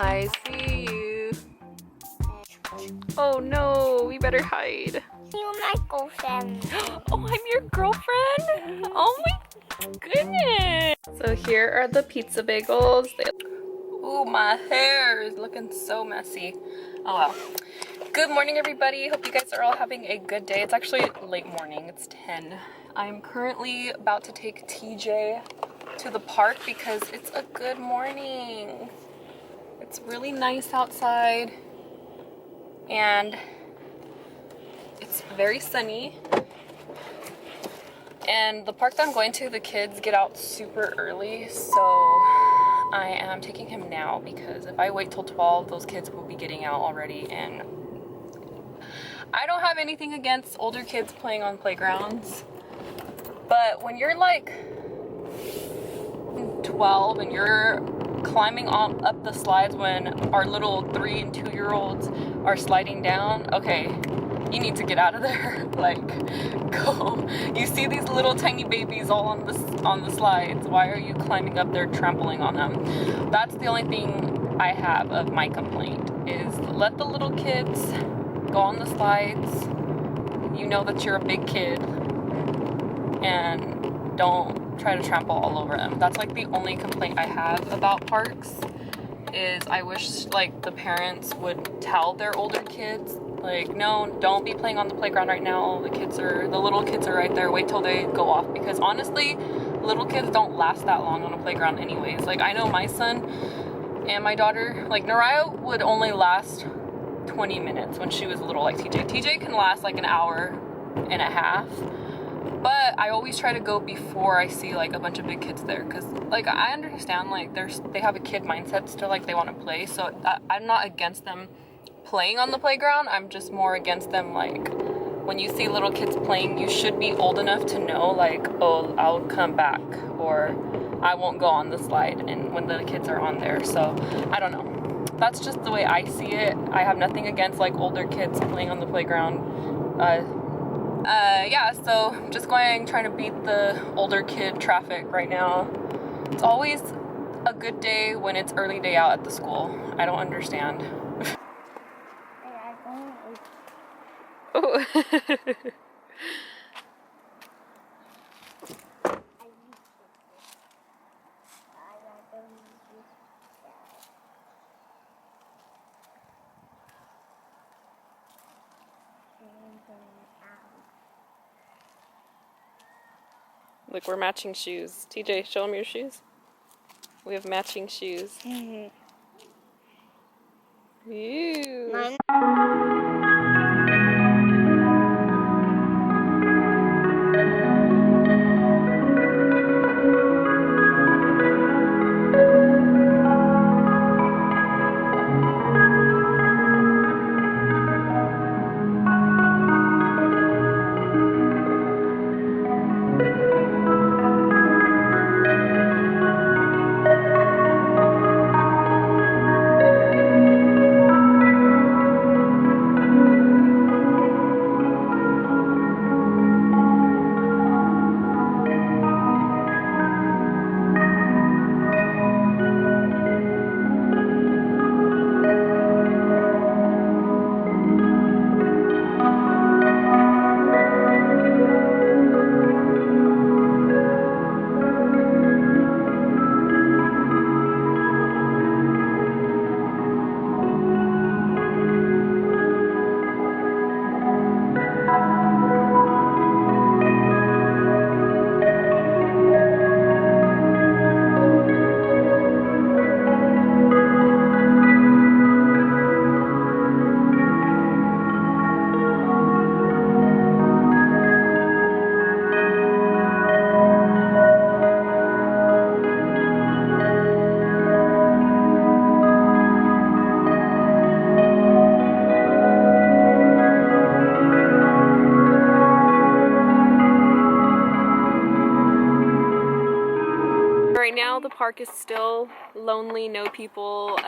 I see you. Oh no, we better hide. You're my girlfriend. Oh, I'm your girlfriend? Oh my goodness. So here are the pizza bagels. Ooh, my hair is looking so messy. Oh well. Good morning, everybody. Hope you guys are all having a good day. It's actually late morning. It's 10. I'm currently about to take TJ to the park because it's a good morning. It's really nice outside and it's very sunny. And the park that I'm going to, the kids get out super early, so I am taking him now because if I wait till 12, those kids will be getting out already, and I don't have anything against older kids playing on playgrounds, but when you're like 12 and you're climbing up the slides when our little 3 and 2-year-olds are sliding down, okay, you need to get out of there. Like, go. You see these little tiny babies all on the slides. Why are you climbing up there trampling on them? That's the only thing I have of my complaint, is let the little kids go on the slides. You know that you're a big kid, and don't try to trample all over them. That's like the only complaint I have about parks, is I wish like the parents would tell their older kids, like, no, don't be playing on the playground right now. The little kids are right there. Wait till they go off, because honestly, little kids don't last that long on a playground anyways. Like, I know my son and my daughter, like Naraya would only last 20 minutes when she was little, like TJ. TJ can last like an hour and a half. But I always try to go before I see like a bunch of big kids there, because like I understand like they have a kid mindset still, like they want to play, so I'm not against them playing on the playground. I'm just more against them, like, when you see little kids playing, you should be old enough to know, like, oh, I'll come back, or I won't go on the slide and when the kids are on there. So I don't know, that's just the way I see it. I have nothing against like older kids playing on the playground. Yeah, so just trying to beat the older kid traffic right now. It's always a good day when it's early day out at the school. I don't understand. Oh. Look, we're matching shoes. TJ, show them your shoes. We have matching shoes. Ew. Right now the park is still lonely, no people,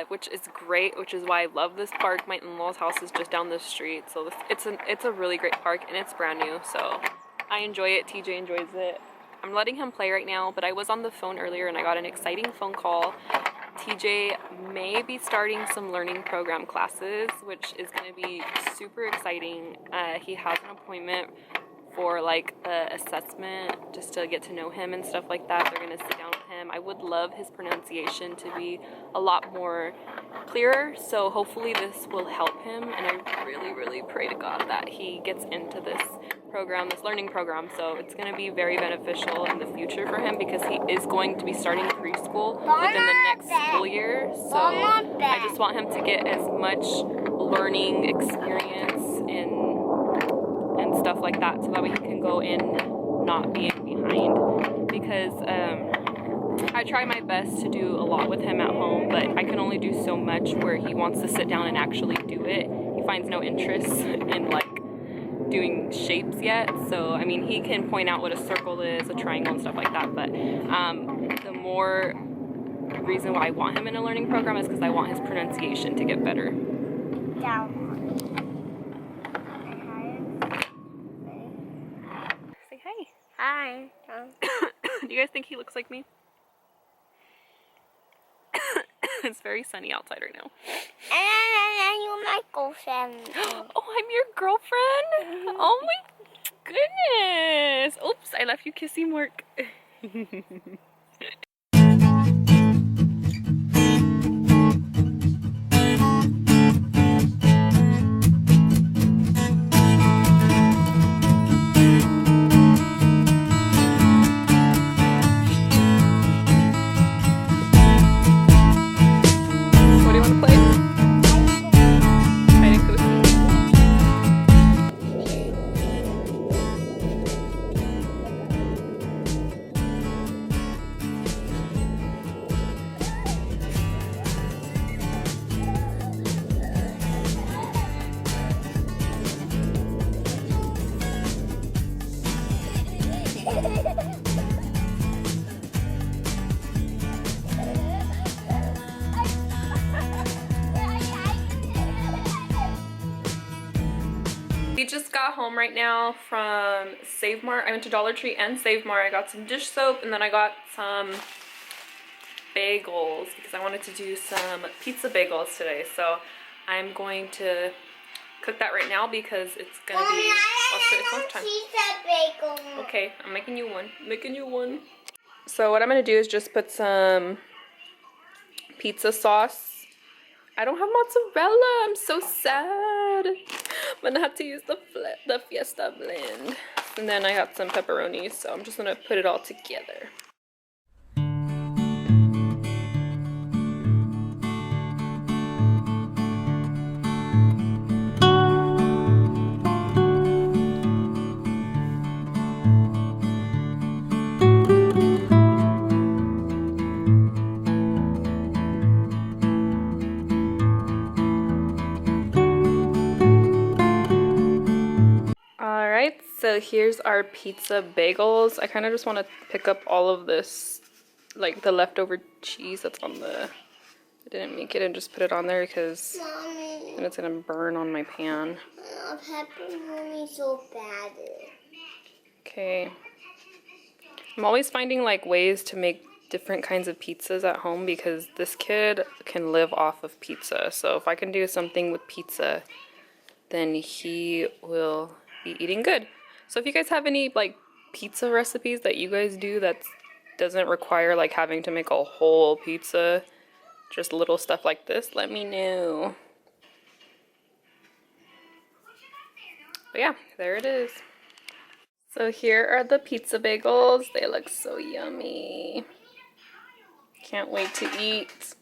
which is great, which is why I love this park. My in-laws' house is just down the street, so it's a really great park, and it's brand new, so I enjoy it. TJ enjoys it. I'm letting him play right now, but I was on the phone earlier and I got an exciting phone call TJ may be starting some learning program classes, which is going to be super exciting. He has an appointment for like a assessment just to get to know him and stuff like that. They're going to sit down with him. I would love his pronunciation to be a lot more clearer, so hopefully this will help him, and I really pray to God that he gets into this program, this learning program, so it's going to be very beneficial in the future for him because he is going to be starting preschool within the next school year. So I just want him to get as much learning experience and stuff like that, so that way he can go in not being behind, because I try my best to do a lot with him at home, but I can only do so much where he wants to sit down and actually do it. He finds no interest in like doing shapes yet. So I mean, he can point out what a circle is, a triangle and stuff like that, but the more reason why I want him in a learning program is because I want his pronunciation to get better. Say hi. Hi. Do you guys think he looks like me? It's very sunny outside right now. And you my girlfriend. Oh, I'm your girlfriend? Oh my goodness. Oops, I left you kissing Mark. We just got home right now from Save Mart. I went to Dollar Tree and Save Mart. I got some dish soap, and then I got some bagels because I wanted to do some pizza bagels today. So I'm going to cook that right now because it's gonna be it's lunchtime. Pizza bagel. Okay, I'm making you one. Making you one. So what I'm gonna do is just put some pizza sauce. I don't have mozzarella. I'm so sad. I'm gonna have to use the Fiesta blend. And then I got some pepperoni, so I'm just gonna put it all together. Alright, so here's our pizza bagels. I kind of just want to pick up all of this, like the leftover cheese that's on the, I didn't make it, and just put it on there because then it's going to burn on my pan. Pepperoni so bad. Okay. I'm always finding like ways to make different kinds of pizzas at home because this kid can live off of pizza. So if I can do something with pizza, then he will be eating good. So if you guys have any like pizza recipes that you guys do that doesn't require like having to make a whole pizza, just little stuff like this, let me know. But yeah, there it is. So here are the pizza bagels. They look so yummy. Can't wait to eat.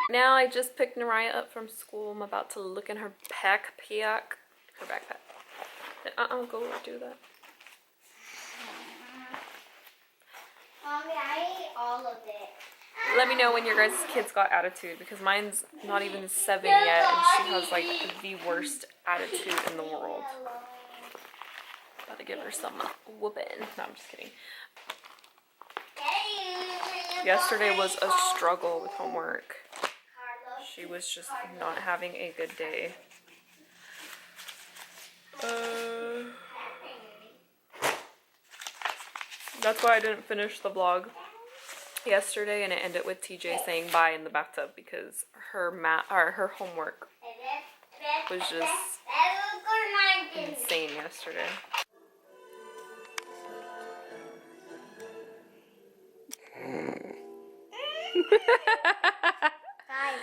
Now I just picked Nariah up from school. I'm about to look in her backpack. Go do that. Mommy, I ate all of it. Let me know when your guys' kids got attitude because mine's not even 7 yet and she has like the worst attitude in the world. About to give her some whooping. No, I'm just kidding. Yesterday was a struggle with homework. She was just not having a good day. That's why I didn't finish the vlog. yesterday, and it ended with TJ saying bye in the bathtub because her homework was just insane yesterday. Guys.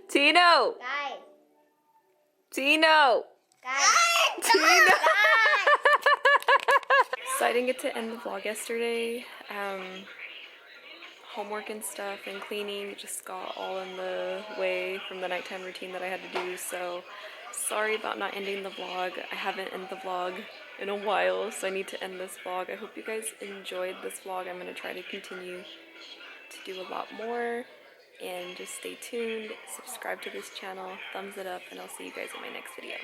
Tino! Guys. Tino! Guys. Tino! So I didn't get to end the vlog yesterday. Homework and stuff and cleaning just got all in the way from the nighttime routine that I had to do, so sorry about not ending the vlog. I haven't ended the vlog in a while, so I need to end this vlog. I hope you guys enjoyed this vlog. I'm going to try to continue to do a lot more, and just stay tuned, subscribe to this channel, thumbs it up, and I'll see you guys in my next video.